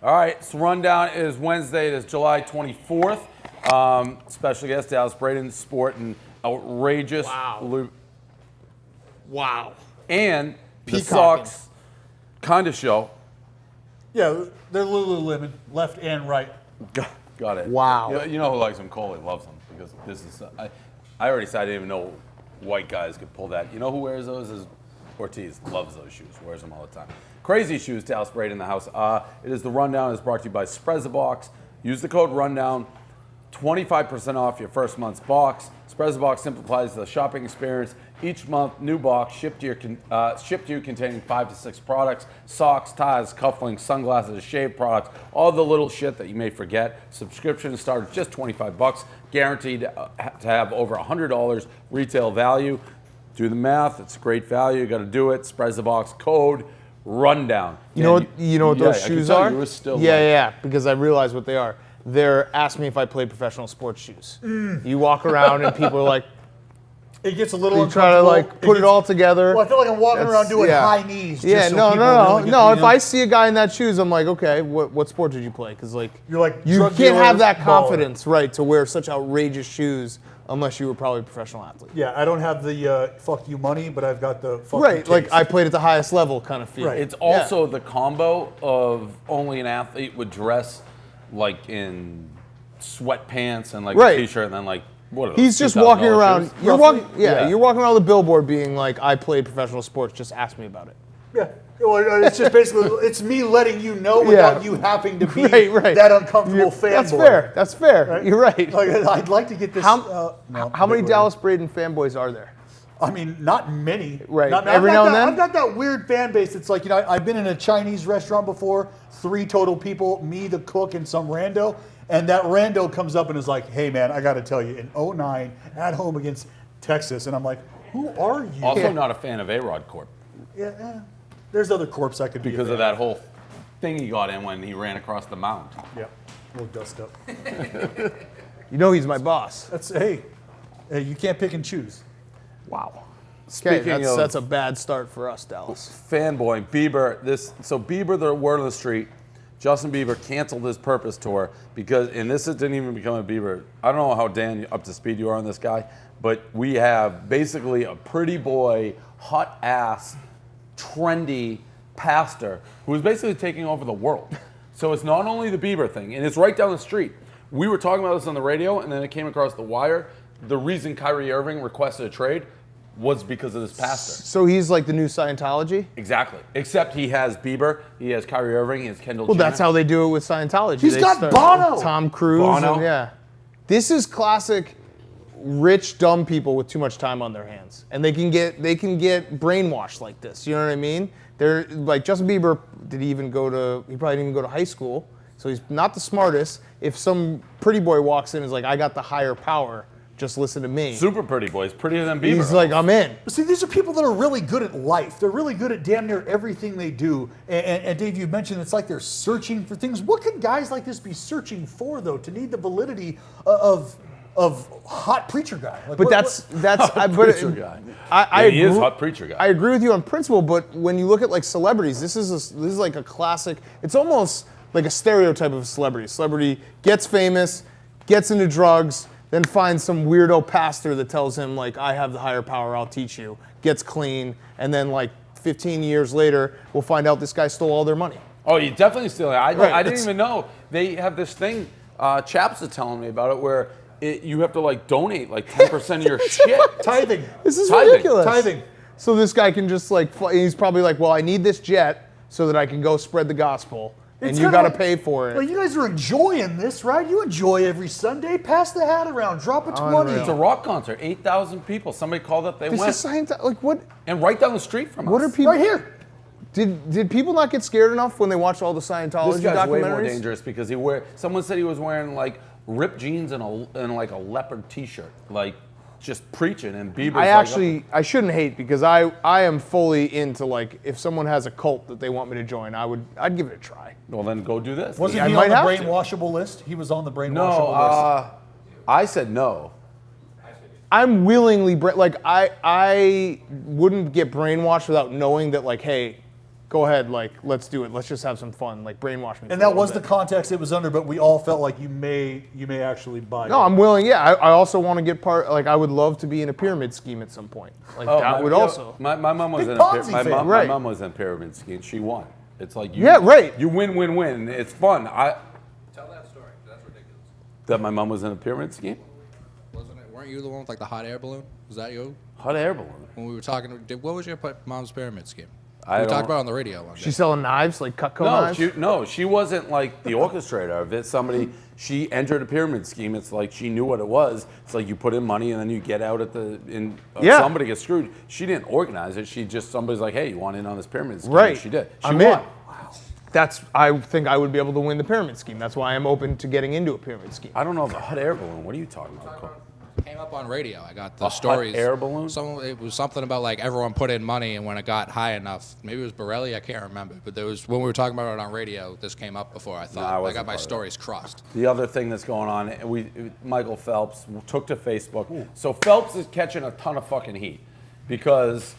All right, so rundown is Wednesday. It is July 24th. Special guest Dallas Braden sporting outrageous. Wow. And the Peacocking. Sox kind of show. Yeah, they're Lululemon, left and right. Got it. Wow. You know who likes them? Coley loves them because this is. I already said I didn't even know white guys could pull that. You know who wears those? Is Ortiz. Loves those shoes. Wears them all the time. Crazy shoes. Dallas Braden in the house. It is the rundown. It's brought to you by Sprezzabox. Use the code rundown. 25% off your first month's box. Sprezzabox simplifies the shopping experience. Each month, new box shipped to you containing 5 to 6 products: socks, ties, cufflinks, sunglasses, shave products, all the little shit that you may forget. Subscriptions start at just $25, guaranteed to have over $100 retail value. Do the math; it's a great value. You got to do it. Sprezzabox code rundown. You know what those shoes are? You were still because I realized what they are. They're ask me if I played professional sports shoes. You walk around and people are like, It gets a little you try to uncomfortable. like put it all together. Well, I feel like I'm walking around doing high knees. Yeah, just so no. people really get If the- I see a guy in that shoes, I'm like, okay, what sport did you play? Because like You're like you drug can't dealer, have that baller. confidence, right, to wear such outrageous shoes unless you were probably a professional athlete. Yeah, I don't have the fuck you money, but I've got the fuck Right, you like taste. I played at the highest level kind of feel. Right. It's also the combo of only an athlete would dress like in sweatpants and like Right. a t-shirt and then like what are those? He's just $2,000 walking around. shoes? You're Roughly, walking, yeah. You're walking around the billboard being like, I played professional sports. Just ask me about it. Yeah. Well, it's just basically, it's me letting you know without you having to be Right. that uncomfortable fanboy. That's fair. That's fair. Right? You're right. Like, I'd like to get this. How many big Dallas Braden fanboys are there? I mean, not many. Right. Not, Every now and then? I've got that weird fan base. It's like, I've been in a Chinese restaurant before, 3 total people, me, the cook, and some rando. And that rando comes up and is like, hey, man, I got to tell you, in 2009, at home against Texas. And I'm like, who are you? Also not a fan of A-Rod Corp Yeah, there's other corpse I could be. because of that whole thing he got in when he ran across the mound. Yeah, we'll dust up. You know he's my boss. Hey, you can't pick and choose. Wow. Speaking Okay, of that's a bad start for us, Dallas. fanboy, Bieber, Bieber, the word on the street, Justin Bieber canceled his Purpose tour because, and this didn't even become a Bieber. I don't know how, Dan, up to speed you are on this guy, but we have basically a pretty boy, hot ass, trendy pastor who is basically taking over the world. So it's not only the Bieber thing, and it's right down the street. We were talking about this on the radio, and then it came across the wire. The reason Kyrie Irving requested a trade was because of this pastor. So he's like the new Scientology? Exactly. Except he has Bieber, he has Kyrie Irving, he has Kendall Well, Jenner. that's how they do it with Scientology. He's They got start- Bono. Tom Cruise. Bono. And, yeah. This is classic rich, dumb people with too much time on their hands. And they can get brainwashed like this. You know what I mean? They're like Justin Bieber he probably didn't even go to high school. So he's not the smartest. If some pretty boy walks in and is like, I got the higher power, just listen to me. Super pretty boys, prettier than Bieber. He's like, I'm in. But see, these are people that are really good at life. They're really good at damn near everything they do. And Dave, you mentioned it's like they're searching for things. What could guys like this be searching for, though, to need the validity of hot preacher guy? Like, But preacher guy. He is hot preacher guy. I agree with you on principle, but when you look at like celebrities, this is like a classic. It's almost like a stereotype of a celebrity. Celebrity gets famous, gets into drugs, then finds some weirdo pastor that tells him like, I have the higher power, I'll teach you. Gets clean, and then like 15 years later, we'll find out this guy stole all their money. Oh, you definitely steal it. I didn't It's- even know. They have this thing, Chaps is telling me about it, where you have to like donate like 10% of your shit. Tithing. This is Tithing. ridiculous. Tithing. So this guy can just like, he's probably like, well, I need this jet so that I can go spread the gospel. And It's you kinda got to like- pay for it. Well, you guys are enjoying this, right? You enjoy every Sunday. Pass the hat around. Drop a 20. It's a rock concert, 8,000 people. Somebody called up, they This went. is like what? And right down the street from What us. are people? Right here. Did people not get scared enough when they watched all the Scientology This guy's way more documentaries? dangerous because someone said he was wearing like ripped jeans and like a leopard t-shirt, like just preaching, and Bieber's I shouldn't hate because I am fully into like if someone has a cult that they want me to join, I'd give it a try. well, then go do this. Wasn't I he on might the have to. brainwashable list? He was on the brainwashable No, list. I said no. I'm willingly I wouldn't get brainwashed without knowing that like, hey, go ahead, like, let's do it. Let's just have some fun. Like, brainwash me. And that was the context it was under, but we all felt like you may actually buy it. No, I'm willing. Yeah, I also want to get part. Like, I would love to be in a pyramid scheme at some point. Like that would also. My mom was Big in Ponzi fan. my Right. mom was in a pyramid scheme. She won. It's like Yeah, right. You win. It's fun. Tell that story. That's ridiculous. That my mom was in a pyramid scheme. Wasn't it? Weren't you the one with like the hot air balloon? Was that you? Hot air balloon. When we were talking, what was your mom's pyramid scheme? I We don't- talked about it on the radio one day. She's selling knives, like Cutco knives. No, she wasn't like the orchestrator of it. She entered a pyramid scheme. It's like she knew what it was. It's like you put in money and then you get out at Yeah. somebody gets screwed. She didn't organize it. Somebody's like, hey, you want in on this pyramid scheme? Right. And she did. She I'm won. in. I think I would be able to win the pyramid scheme. That's why I'm open to getting into a pyramid scheme. I don't know the hot air balloon. What are you talking about? Came up on radio. I got the hot stories. air balloon? It was something about like everyone put in money, and when it got high enough, maybe it was Borelli. I can't remember. But there was when we were talking about it on radio. This came up before. I thought I I wasn't got my part of stories crossed. The other thing that's going on, Michael Phelps took to Facebook. So Phelps is catching a ton of fucking heat because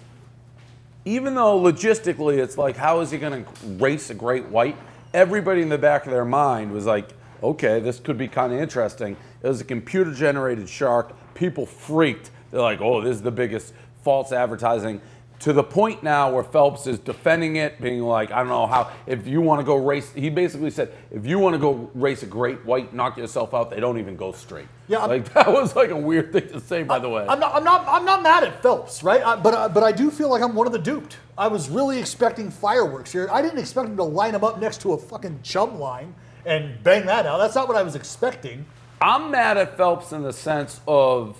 even though logistically it's like, how is he going to race a great white? Everybody in the back of their mind was like, okay, this could be kind of interesting. It was a computer-generated shark. People freaked. They're like, oh, this is the biggest false advertising. To the point now where Phelps is defending it, being like, I don't know how, if you want to go race, he basically said, if you want to go race a great white, knock yourself out, they don't even go straight. Yeah, like that was like a weird thing to say, by the way. I'm not mad at Phelps, right? But I do feel like I'm one of the duped. I was really expecting fireworks here. I didn't expect him to line them up next to a fucking chum line and bang that out. That's not what I was expecting. I'm mad at Phelps in the sense of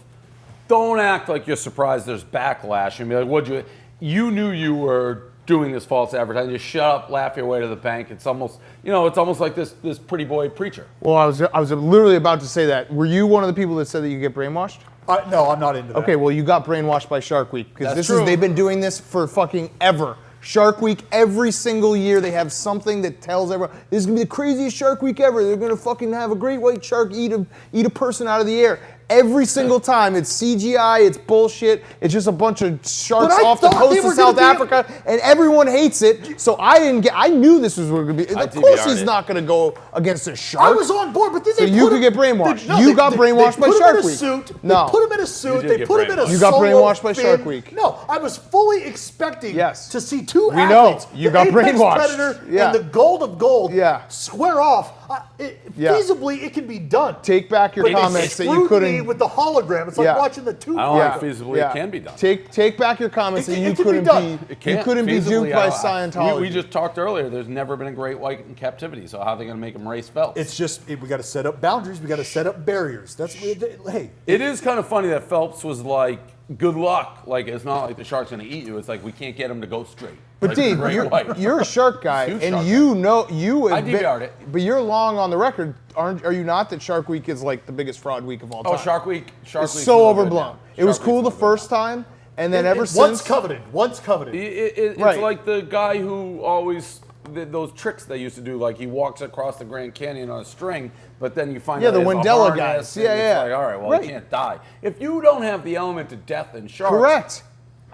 don't act like you're surprised there's backlash and be like, you knew you were doing this false advertising. Just shut up, laugh your way to the bank. It's almost like this pretty boy preacher. Well, I was literally about to say that. Were you one of the people that said that you get brainwashed? No, I'm not into that. Okay, well, you got brainwashed by Shark Week because That's true. they've been doing this for fucking ever. Shark Week, every single year they have something that tells everyone this is gonna be the craziest Shark Week ever. They're gonna fucking have a great white shark eat a person out of the air. Every single time, it's CGI, it's bullshit. It's just a bunch of sharks off the coast of South Africa, and everyone hates it. So I knew this was going to be. Of course, he's not going to go against a shark. I was on board, but then so you could get brainwashed. You got brainwashed by Shark Week. No, they put him in a suit. They put him in a You got brainwashed by Shark Week. No, I was fully expecting to see two we athletes. Know. You got brainwashed. Predator and the gold of gold. Square off. Feasibly, it can be done. Take back your comments that you couldn't. With the hologram, it's like watching the two. I don't know if feasibly it can be done. Take back your comments that you couldn't be duped by Scientology. We just talked earlier. There's never been a great white in captivity. So how are they going to make him race Phelps? It's just we got to set up boundaries. We got to set up barriers. That's hey. It is kind of funny that Phelps was like, "Good luck." Like it's not like the shark's going to eat you. It's like we can't get him to go straight. But like Dave, you're a shark guy, and you I DVR'd it. But you're long on the record, are you not? That Shark Week is like the biggest fraud week of all time. Oh, Shark Week is so overblown. It was cool the first time, and then ever since. Once coveted. It's like the guy who always those tricks they used to do. Like he walks across the Grand Canyon on a string, but then you find out the it's a Wendella harness, guys. and it's like, all right, well, you can't die if you don't have the element of death in sharks. Correct.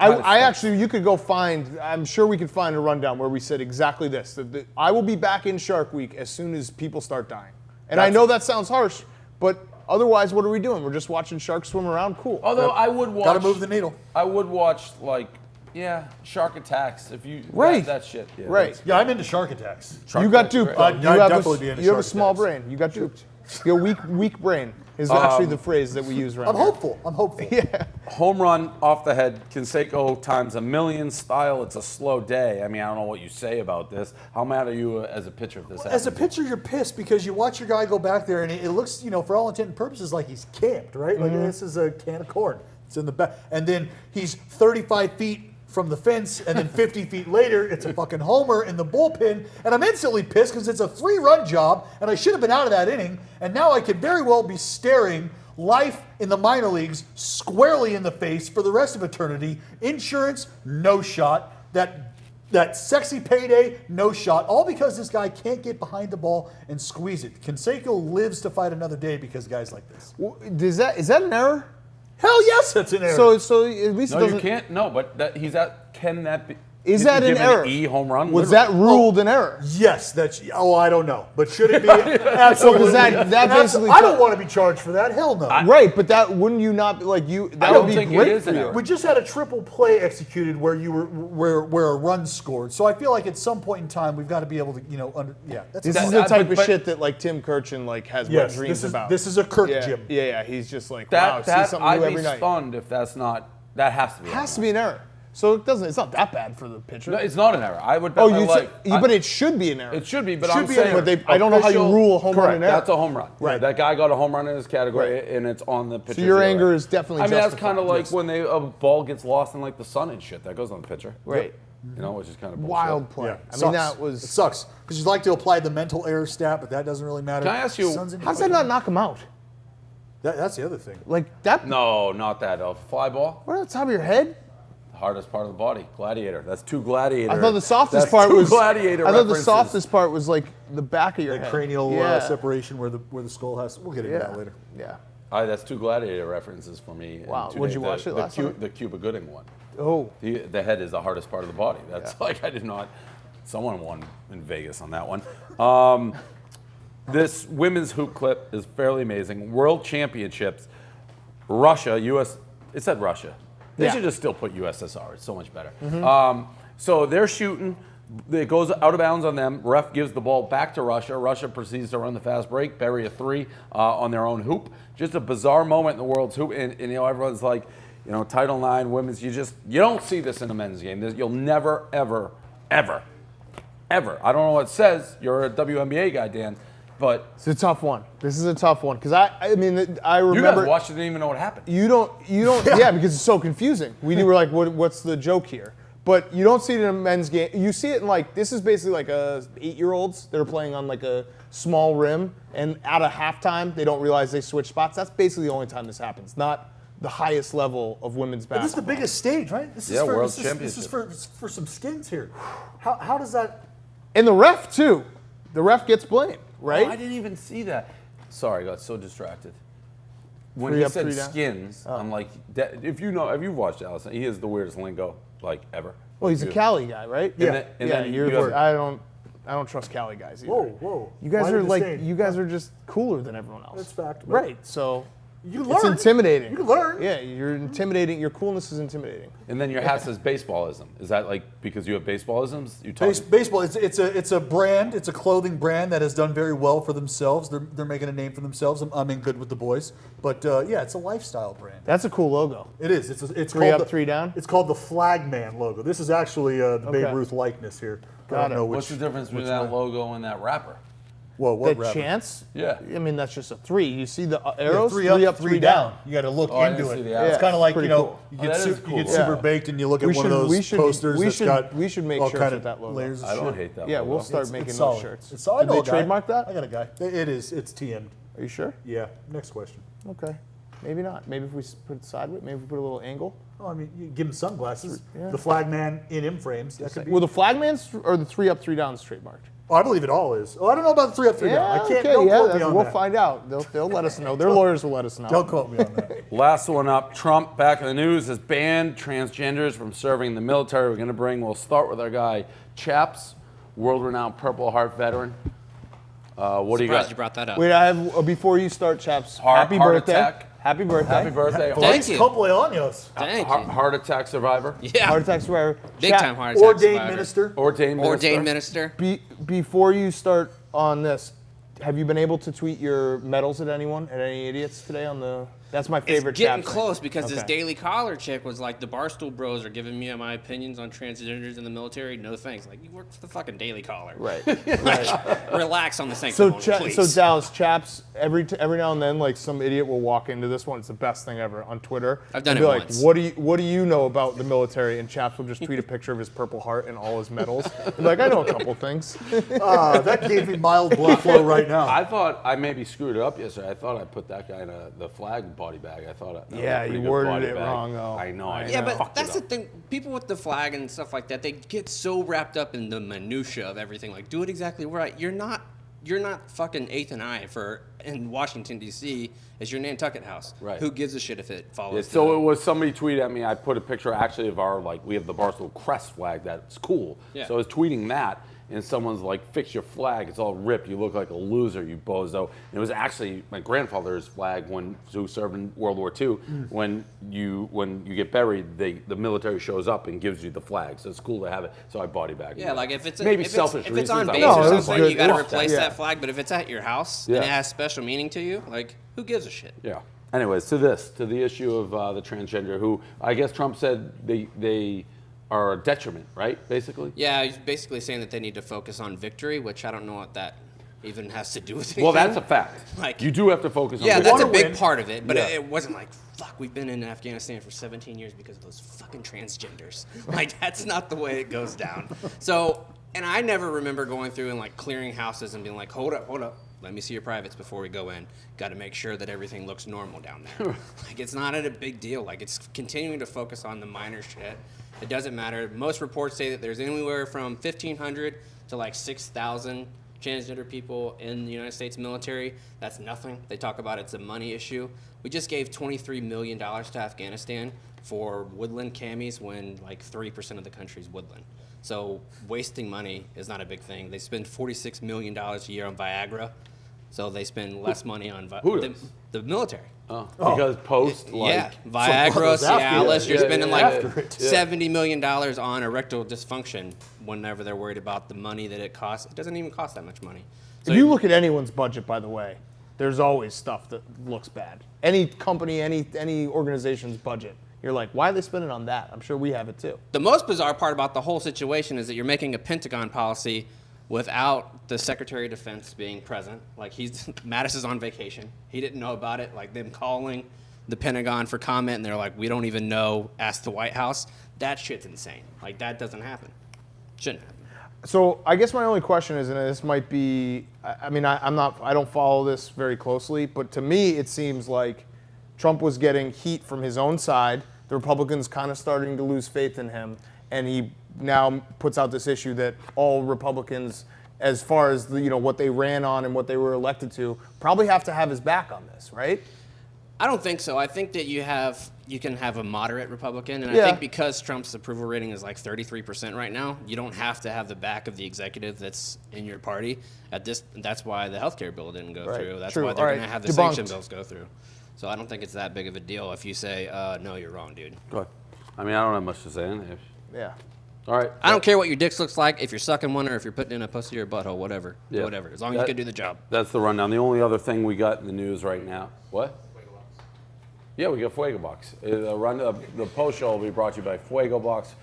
I actually, you could go find, I'm sure we could find a rundown where we said exactly this, that I will be back in Shark Week as soon as people start dying. And I know that sounds harsh, but otherwise, what are we doing? We're just watching sharks swim around? Cool. Although I would watch. Gotta move the needle. I would watch, shark attacks. If you. That shit. Yeah, right. Yeah, I'm into shark attacks. You got duped. I'd definitely be into you have a shark small attacks. brain. You got duped. You got weak brain. Is actually the phrase that we use around here. I'm hopeful. Yeah. Home run off the head, Canseco times a million style. It's a slow day. I mean, I don't know what you say about this. How mad are you as a pitcher if this happens? As a pitcher, you're pissed because you watch your guy go back there and it looks, for all intent and purposes, like he's camped, right? Like this is a can of corn. It's in the back. And then he's 35 feet from the fence, and then 50 feet later, it's a fucking homer in the bullpen, and I'm instantly pissed because it's a 3-run job, and I should have been out of that inning, and now I could very well be staring life in the minor leagues squarely in the face for the rest of eternity. Insurance, no shot. That sexy payday, no shot. All because this guy can't get behind the ball and squeeze it. Canseco lives to fight another day because guys like this. Is that an error? Hell yes, that's an error. So at least No, you can't. No, but can that be? Is that an give error? An E home run? Was that ruled an error? Yes, I don't know, but should it be? Absolutely. that basically- I don't want to be charged for that. Hell no. Right, but that wouldn't you not like you? That I would don't be think it great is for an you. error. We just had a triple play executed where where a run scored. So I feel like at some point in time we've got to be able to, that's This a- is the type of but- shit that like Tim Kirchin like has yes, wet dreams about. This is a Kirk yeah, Jim. yeah. He's just like wow, see something I'd new be every night. stunned if that's not. That has to be. It has to be an error. So it doesn't. It's not that bad for the pitcher. No, it's not an error. I would bet oh, my you life. said, but it should be an error. It should be, but Should I'm be saying. an error. But I don't know how you rule a home run Correct. an error. That's a home run. Right. Yeah, that guy got a home run in his category, Right. and it's on the pitcher. So your anger is definitely I mean, that's justified. kind of like Yes. when a ball gets lost in like the sun and shit. That goes on the pitcher. Right. You know, which is kind of bullshit. Wild play. Yeah, I mean, sucks. that was. It sucks because you'd like to apply the mental error stat, but that doesn't really matter. Can I ask you- Sun's in How does that not knock him out? That's the other thing. Like that? No, not that. A fly ball, Right on the top of your head? the hardest part of the body. Gladiator. That's two gladiator. I thought the softest that's part two was. gladiator. I thought the references. softest part was like the back of your The head. cranial Yeah. separation where the skull has. We'll get into that later. Yeah. That's two gladiator references for me. Wow. Today. Would you watch it last time? The Cuba Gooding one. Oh. The head is the hardest part of the body. That's like I did not. Someone won in Vegas on that one. This women's hoop clip is fairly amazing. World Championships, Russia, U.S. It said Russia. They Yeah. should just still put USSR. It's so much better. So they're shooting. It goes out of bounds on them. Ref gives the ball back to Russia. Russia proceeds to run the fast break, bury a three on their own hoop. Just a bizarre moment in the world's hoop. And everyone's like, Title IX, women's. You don't see this in a men's game. You'll never, ever, ever, ever. I don't know what it says. You're a WNBA guy, Dan, but It's a tough one. This is a tough one because I mean I you remember. guys watched it, didn't even know what happened. You don't. Yeah, because it's so confusing. We were like, what's the joke here? But you don't see it in a men's game. You see it in like this is basically like 8-year-olds that are playing on like a small rim, and at a halftime they don't realize they switch spots. That's basically the only time this happens. Not the highest level of women's But this is the basketball. biggest stage, right? This Yeah, is for, World this is Championship. for some skins here. How does that? And the ref too. The ref gets blamed, right? Oh, I didn't even see that. Sorry, I got so distracted. When Three he up, said three down? skins, I'm like, if you've watched Allison, he is the weirdest lingo like ever. Well, he's a Cali guy, right? Yeah. And then you're you the, guys- I don't trust Cali guys either. Whoa. You guys Why are the like disdain? you guys are just cooler than everyone else. That's fact. Right. So You it's learn. intimidating. You learn. Yeah, you're intimidating. Your coolness is intimidating. And then your hat says baseballism. Is that like because you have baseballisms? You talk. Baseball. It's a brand. It's a clothing brand that has done very well for themselves. They're making a name for themselves. I'm in good with the boys, but yeah, it's a lifestyle brand. That's a cool logo. It is. It's Three called up, three down? It's called the Flagman logo. This is actually the Okay. Babe Ruth likeness here. I Got don't it. know What's the difference between that logo and that rapper? Whoa, what The rapper? chance? Yeah. I mean, that's just a three. You see the Yeah, arrows? three up, three down. You got to look Oh, I into didn't it. see the arrows. It's kind of like Pretty you know, cool. you Oh, get, that is you cool. get super Yeah. baked and you look at We one of should- those we should- posters we that's should- got we should make all shirts kind with of that logo. layers of I don't shit. hate that. Yeah, logo. we'll start making It's those solid. shirts. It's solid. Did they trademark that? I got a guy. It is. It's TM'd. Are you sure? Yeah. Next question. Okay. Maybe not. Maybe if we put it sideways. Maybe if we put a little angle. Oh, I mean, you give him sunglasses. Yeah. The Flagman in M frames. That could be. Well, the flagman's or the three up, three downs trademarked. Oh, I believe it all is. Oh, I don't know about the 3 up, 3 down. I can't. okay, Don't quote me that's- on we'll that. find out. They'll let us know. Their lawyers will let us know. Don't quote me on that. Last one up. Trump back in the news has banned transgenders from serving in the military. We'll start with our guy Chaps, world-renowned Purple Heart veteran. What do you Surprised got? you brought that up. Wait, I have before you start, chaps. Heart birthday! attack. Happy birthday! Happy birthday. Thank Feliz you. cumpleaños. Thank Heart, you. heart attack survivor. Yeah. Heart attack survivor. Big Chap- time heart attack Ordained survivor. minister. Ordained minister. Ordained minister. Before you start on this, have you been able to tweet your medals at anyone, at any idiots today on the? That's my favorite. It's getting Chaps close thing. because this Okay. Daily Caller chick was like, the Barstool Bros are giving me my opinions on transgenders in the military. No thanks. Like, you work for the fucking Daily Caller. Right. Right. Relax on the So, sanctimony, please. so Dallas, chaps, every now and then, like some idiot will walk into this one. It's the best thing ever on Twitter. I've done and it be once. Like, what do you know about the military? And chaps will just tweet a picture of his Purple Heart and all his medals. And be like, I know a couple things. That gave me mild blood flow right now. I thought I maybe screwed it up yesterday. I thought I put that guy in the flag body bag. I thought. That was a Yeah, pretty you good worded body it bag. wrong, though. I know. I Yeah, but fucked that's it the up. thing. People with the flag and stuff like that, they get so wrapped up in the minutia of everything. Like, do it exactly right. You're you're not fucking 8th and I in Washington, D.C. as your Nantucket house. Right. Who gives a shit if it follows? Yeah, so it was somebody tweeted at me. I put a picture actually of our, like, we have the Barstool crest flag. That's cool. Yeah. So I was tweeting that, and someone's like, fix your flag. It's all ripped. You look like a loser, you bozo. And it was actually my grandfather's flag who served in World War II. When you get buried, the military shows up and gives you the flag. So it's cool to have it. So I body bagged it. Yeah, like if it's maybe if selfish if it's on reasons, I base No, or it was something, good. you got to Yeah. replace Yeah. that flag. But if it's at your house Yeah. and it has special meaning to you, like who gives a shit? Yeah. Anyways, to the issue of the transgender, who I guess Trump said they are a detriment, right? Basically. Yeah, he's basically saying that they need to focus on victory, which I don't know what that even has to do with anything. Well, that's a fact. Like- you do have to focus on. Yeah, victory. that's a wanna big win. part of it, but Yeah. it wasn't like, fuck, we've been in Afghanistan for 17 years because of those fucking transgenders. Like, that's not the way it goes down. So, and I never remember going through and like clearing houses and being like, hold up. Let me see your privates before we go in. Got to make sure that everything looks normal down there. Like, it's not a big deal. Like, it's continuing to focus on the minor shit. It doesn't matter. Most reports say that there's anywhere from 1,500 to like 6,000 transgender people in the United States military. That's nothing. They talk about it's a money issue. We just gave $23 million to Afghanistan for woodland camis when like 3% of the country's woodland. So wasting money is not a big thing. They spend $46 million a year on Viagra. So they spend less money on Who does? the military. Because post like Yeah, Viagra, goes after Cialis, it. you're Yeah, spending yeah, like after it. $70 million on erectile dysfunction whenever they're worried about the money that it costs. It doesn't even cost that much money. So If you look at anyone's budget, by the way, there's always stuff that looks bad. Any company, any organization's budget, you're like, why are they spending on that? I'm sure we have it too. the most bizarre part about the whole situation is that you're making a Pentagon policy without the Secretary of Defense being present. Like Mattis is on vacation. He didn't know about it. Like them calling the Pentagon for comment and they're like, we don't even know, ask the White House. That shit's insane. Like that doesn't happen. Shouldn't happen. So I guess my only question is, and this might be, I mean, I don't follow this very closely, but to me it seems like Trump was getting heat from his own side. The Republicans kind of starting to lose faith in him, and he now puts out this issue that all Republicans, as far as what they ran on and what they were elected to, probably have to have his back on this, right? I don't think so. I think that you can have a moderate Republican, and Yeah. I think because Trump's approval rating is like 33% right now, you don't have to have the back of the executive that's in your party. That's why the healthcare bill didn't go Right. through. That's True. why they're All going right. to have the Debunked. sanction bills go through. So I don't think it's that big of a deal if you say, no, you're wrong, dude. Go ahead. I mean, I don't have much to say. Yeah. All right. I don't care what your dick looks like, if you're sucking one or if you're putting in a pussy or a butthole, whatever. Yeah. Whatever. As long as you can do the job. That's the rundown. The only other thing we got in the news right now. What? Yeah, we got Fuego Box. The post show will be brought to you by Fuego Box.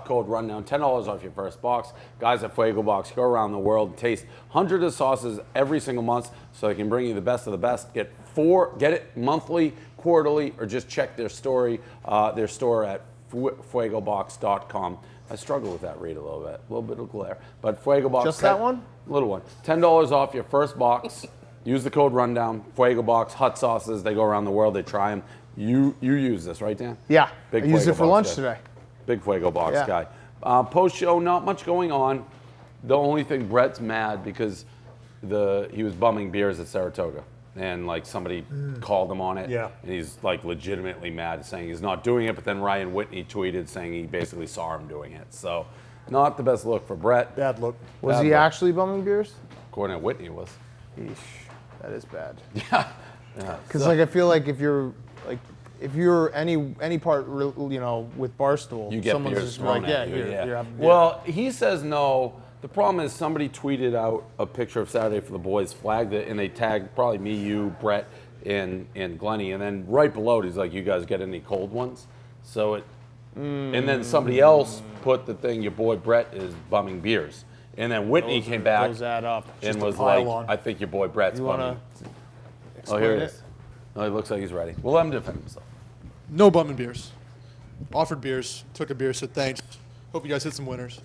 Code Rundown, $10 off your first box. Guys at Fuego Box go around the world and taste hundreds of sauces every single month, so they can bring you the best of the best. Get it monthly, quarterly, or just check their store at fuegobox.com. I struggle with that read a little bit of glare, but Fuego Box. Just that one? Little one. $10 off your first box. Use the code Rundown. Fuego Box, hot sauces. They go around the world. They try them. You use this, right, Dan? Yeah. Big I used Fuego it for Box lunch guy. today. Big Fuego Box Yeah. guy. Post show, not much going on. The only thing, Brett's mad because he was bumming beers at Saratoga, and like somebody called him on it. Yeah. And he's like legitimately mad, saying he's not doing it. But then Ryan Whitney tweeted saying he basically saw him doing it. So, not the best look for Brett. Bad look. Was Bad he luck. actually bumming beers? According to Whitney, was. Eesh, that is bad. Yeah. Because like I feel like if you're any part with Barstool, You get someone's beers just thrown like, at you. you're having beer. Well, he says no. The problem is somebody tweeted out a picture of Saturday for the Boys, flagged it, and they tagged probably me, you, Brett, and Glennie, and then right below it, he's like, "You guys get any cold ones?" So it, and then somebody else put the thing, "Your boy Brett is bumming beers," and then Whitney came back those add up. and Just a was pile like, on. "I think your boy Brett's You bumming." wanna Oh, here it explain is. Oh, he looks like he's ready. Well, let him defend himself. No bumming beers. Offered beers, took a beer, said thanks. Hope you guys hit some winners.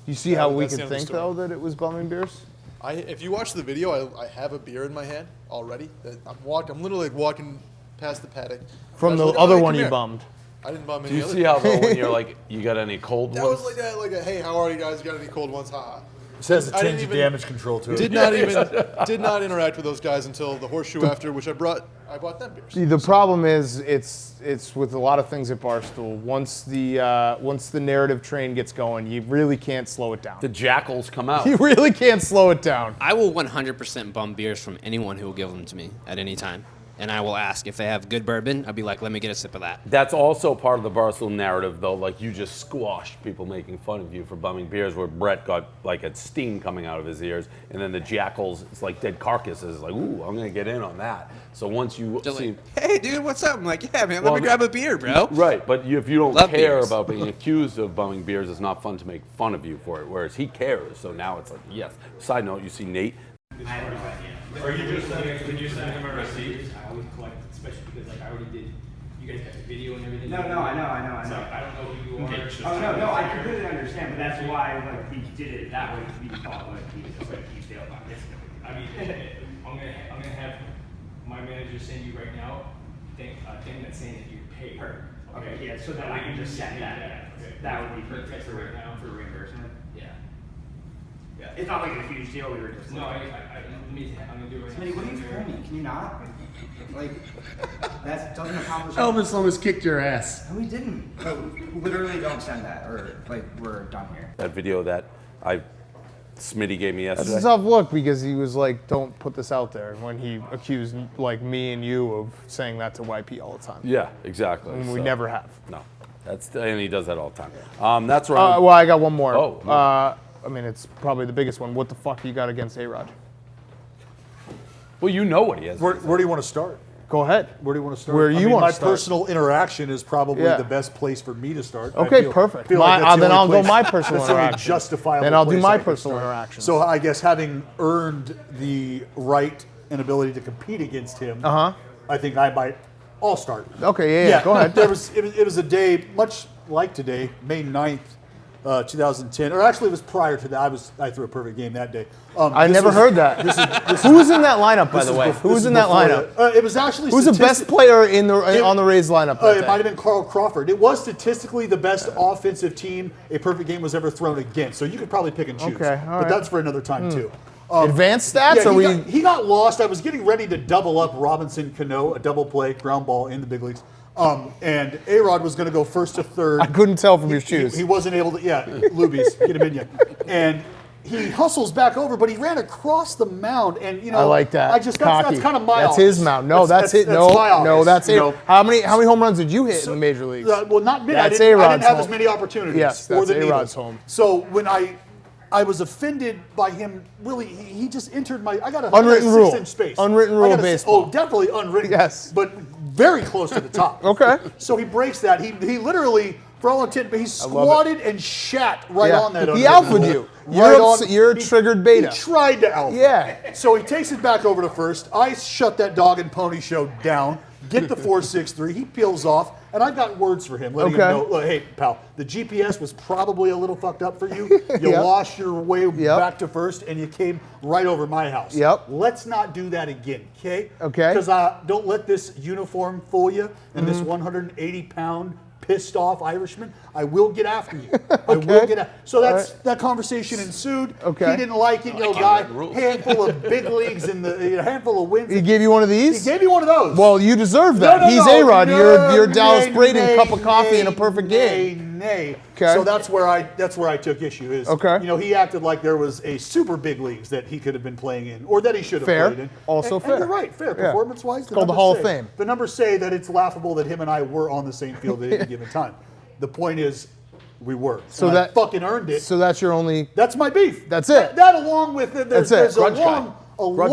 You see how we that's the could end of the think story. though that it was bumming beers? If you watch the video, I have a beer in my hand already. I'm literally walking past the paddock. From I was the like, other hey, one come you here. bummed. I didn't bum Do any you other. see how though when you're like, "You got any cold That ones?" was like a hey, how are you guys? Got any cold ones? Haha. It has a I didn't tinge of even- damage control to it. did not interact with those guys until the horseshoe after, which I bought them beers. See, the problem is it's with a lot of things at Barstool. Once the narrative train gets going, you really can't slow it down. The jackals come out. You really can't slow it down. I will 100% bum beers from anyone who will give them to me at any time. And I will ask if they have good bourbon. I'll be like, let me get a sip of that. That's also part of the Barstool narrative, though. Like, you just squashed people making fun of you for bumming beers, where Brett got like a steam coming out of his ears, and then the jackals, it's like dead carcasses. Like, ooh, I'm gonna get in on that. So once you They're see, like, hey, dude, what's up? I'm like, yeah, man, let Well, me grab a beer, bro. right, but if you don't Love care beers. about being accused of bumming beers, it's not fun to make fun of you for it. Whereas he cares, so now it's like, yes. Side note, you see Nate. Are you just did you send him a receipt? I always collect, especially because like I already did. You guys got the video and everything. No, I know. So I don't know who you are. Oh no, I completely understand, but that's why like he did it that way. We thought like he was just like he failed on this. I mean, I'm gonna have my manager send you right now thing that's saying that you paid her. Okay, yeah, so then I can just send that. Okay. That would be perfect Text her right now. for reimbursement. Yeah. Yeah. It's not like a huge deal. We were just No, I'm gonna do it right Smitty, what are you now. filming? Can you not? Like, that doesn't accomplish. Elvis almost kicked your ass. No, he didn't. Literally, don't send that, or like we're done here. That video that Smitty gave me It's yesterday. a tough look because he was like, "Don't put this out there." When he accused like me and you of saying that to YP all the time, Yeah, exactly. and we So, never have. No, and he does that all the time. That's right. Well, I got one more. Oh, no. I mean, it's probably the biggest one. What the fuck you got against A-Rod? Well, you know what he has. Where do you want to start? Go ahead. Where do you want to start? Where you I mean, wanna my start. personal interaction is probably Yeah. the best place for me to start. I Okay, feel- perfect. feel like that's the Then only I'll go place- my personal that's the only interaction. justifiable Then I'll do place my I can personal start. interaction. So I guess having earned the right and ability to compete against him, I think I might all start. Okay, yeah, go ahead. It was a day much like today, May 9th, 2010, or actually it was prior to that. I threw a perfect game that day. I This never was- heard that. Who was in that lineup, by the way? Who was in that lineup? It was actually Who's the best player on the Rays lineup? that It day? might have been Carl Crawford. It was statistically the best offensive team a perfect game was ever thrown against. So you could probably pick and choose. Okay, all but right. that's for another time too. Advanced stats? Yeah, he got lost. I was getting ready to double up Robinson Cano, a double play ground ball in the big leagues. And A-Rod was going to go first to third. I couldn't tell from your shoes. He wasn't able to. Yeah, Lubies, get him in yet. And he hustles back over, but he ran across the mound, and I like that. I just Cocky. that's kind of my. That's office. his mound. No, that's it. my No, office, that's you it. know. How many home runs did you hit in the major leagues? Well, not me. That's I didn't A-Rod's have as home. many opportunities. Yes, for that's the A-Rod's needles. home. So when I was offended by him. Really, he just entered my. I got a Unwritten rule. 6-inch space. Unwritten I rule got of a- baseball. Oh, definitely unwritten. Yes. but very close to the top. Okay. So he breaks that. He literally, for all intent, but he squatted and shat right Yeah. on that. He unwritten alphaed rule. you. Right You're a triggered beta. He tried to alpha. Yeah. So he takes it back over to first. I shut that dog and pony show down. Get the 4.63. He peels off, and I've got words for him, letting him Okay. know, look, hey, pal, the GPS was probably a little fucked up for you. You Yep. lost your way Yep. back to first, and you came right over my house. Yep. Let's not do that again, okay? Okay. Because don't let this uniform fool you, and this 180-pound pissed off Irishman. I will get after you. I will get after. So that conversation ensued. Okay. He didn't like it, guy. Handful of big leagues in the handful of wins. He gave you one of these? He gave me one of those. Well, you deserve that. No, He's no, A-Rod. no, You're Dallas nay, Braden, nay, cup of coffee in a nay, perfect game. Nay. Okay. So that's where I took issue. Is Okay. he acted like there was a super big leagues that he could have been playing in, or that he should have Fair. played in. Also and fair. you're right. Fair. Yeah. Performance-wise, It's called the Hall of Fame. The numbers say that it's laughable that him and I were on the same field at any given time. The point is, we were. So And I that- fucking earned it. So that's your only. That's my beef. That's it. That along with it, That's there's it. a Grudge guy. long Grudge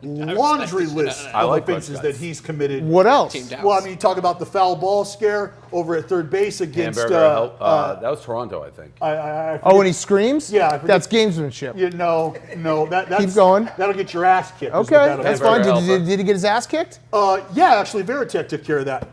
laundry list I of like offenses grudge that guys. he's committed. What else? Team Dallas. Well, I mean, you talk about the foul ball scare over at third base against. Hamburger, that was Toronto, I think. I Oh, and he screams? Yeah, I forget- That's gamesmanship. no, that's Keep going. That'll get your ass kicked. is what Okay, that'll that's do. fine. Hamburger helper. Did he get his ass kicked? Yeah, actually, Veritek took care of that.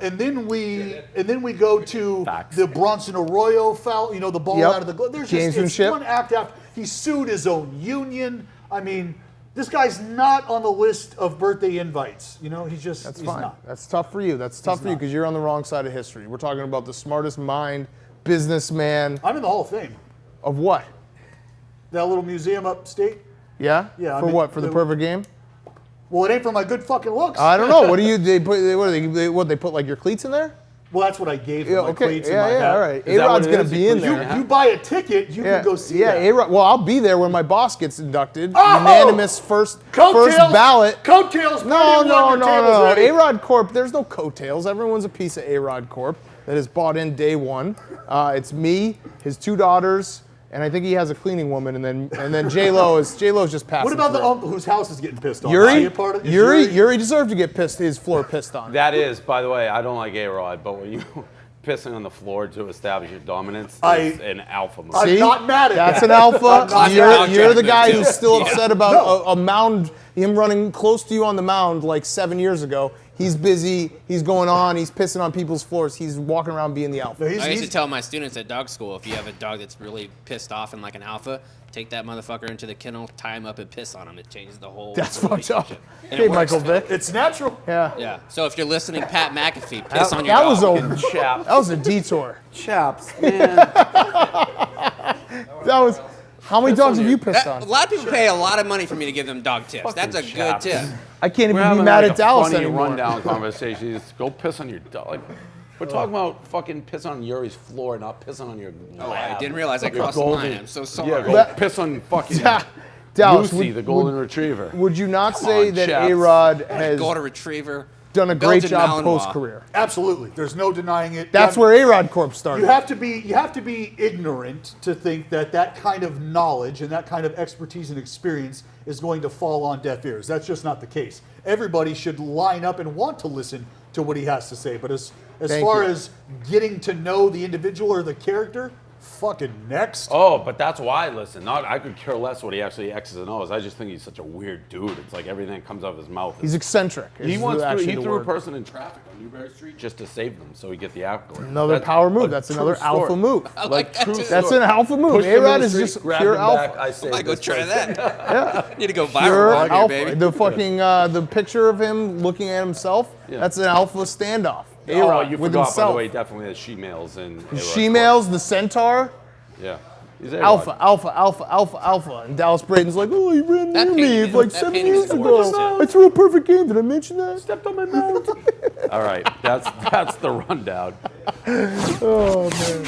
And then we go to Facts. the Bronson Arroyo foul. The ball Yep. out of the glove. There's just it's Gamesmanship. one act after. He sued his own union. I mean, this guy's not on the list of birthday invites. He's just That's he's fine. not. That's tough for you. That's tough for you not. because you're on the wrong side of history. We're talking about the smartest mind, businessman I'm in the Hall of Fame. of what? That little museum upstate. Yeah. Yeah, I For mean, what? For the perfect game? Well, it ain't for my good fucking looks. I don't know. What do you? They put. They put like your cleats in there? Well, that's what I gave him. Yeah. My Okay. cleats and my Yeah. hat. All right. Is that A-Rod's what it gonna is? be You in put your there. hat? You buy a ticket, you can go see that. A-Rod. Well, I'll be there when my boss gets inducted. Oh! Unanimous first ballot. Coattails. No. Ready. A-Rod Corp. There's no coattails. Everyone's a piece of A-Rod Corp that is bought in day one. It's me, his 2 daughters, and I think he has a cleaning woman, and then J-Lo is just passing. What about the through. uncle whose house is getting pissed on? Yuri? Is he a part of- is Yuri deserved to get his floor pissed on. That is, by the way, I don't like A-Rod, but when you pissing on the floor to establish your dominance is an alpha move. I'm not mad at That's that. an alpha. not You're the guy too. who's still Yeah. upset about a mound, him running close to you on the mound like 7 years ago. He's busy. He's going on. He's pissing on people's floors. He's walking around being the alpha. No, I used to tell my students at dog school, if you have a dog that's really pissed off and like an alpha, take that motherfucker into the kennel, tie him up, and piss on him. It changes the whole That's fucked up. relationship. And Hey, it works. Michael Vick. It's natural. Yeah. Yeah. So if you're listening, Pat McAfee, piss on your That dog. was Chaps. that was a detour. Chaps, man. That was. How many dogs have you pissed A on? lot of people pay a lot of money for me to give them dog tips. That's a Fucking good chaps. tip. I can't We're even be having mad like at a Dallas funny anymore. rundown conversation. You just go piss on your dog. Like, we're talking about fucking piss on Yuri's floor, not pissing on your Oh, I lab. didn't realize I Your crossed the line. I'm so sorry. Yeah, go That- piss on fucking Dallas, Lucy, the golden retriever. would you not Come say on, that chaps. A-Rod has Golden Retriever. done a great Belgian job Malinois. post-career? Absolutely. There's no denying it. That's Yeah, where A-Rod Corp started. you have to be ignorant to think that kind of knowledge and that kind of expertise and experience is going to fall on deaf ears. That's just not the case. Everybody should line up and want to listen to what he has to say. But as Thank far you. as getting to know the individual or the character, fucking next. Oh, but that's why. Listen, I could care less what he actually X's and O's. I just think he's such a weird dude. It's like everything that comes out of his mouth. He's eccentric. He is wants to. actually He the threw a word. person in traffic on Newberry Street just to save them, so he get the accolade. Another That's power move. a That's true another alpha story. move. Like true. That's story. an alpha move. Pushed him in A-Rod the is street, just grabbed pure him alpha. back, I saved I go this try person. that. Need to go Pure viral on here, alpha. baby. The fucking the picture of him looking at himself. Yeah. That's an alpha standoff. Oh, A-Rod you with forgot, by himself. the way, he definitely has she-males and She-males, the centaur. Yeah. He's A-Rod. Alpha. And Dallas Braden's like, oh, he ran That near me painting- like that 7 painting years is ago. gorgeous. I threw a perfect game. Did I mention that? Stepped on my mouth. All right, that's the rundown. Oh, man.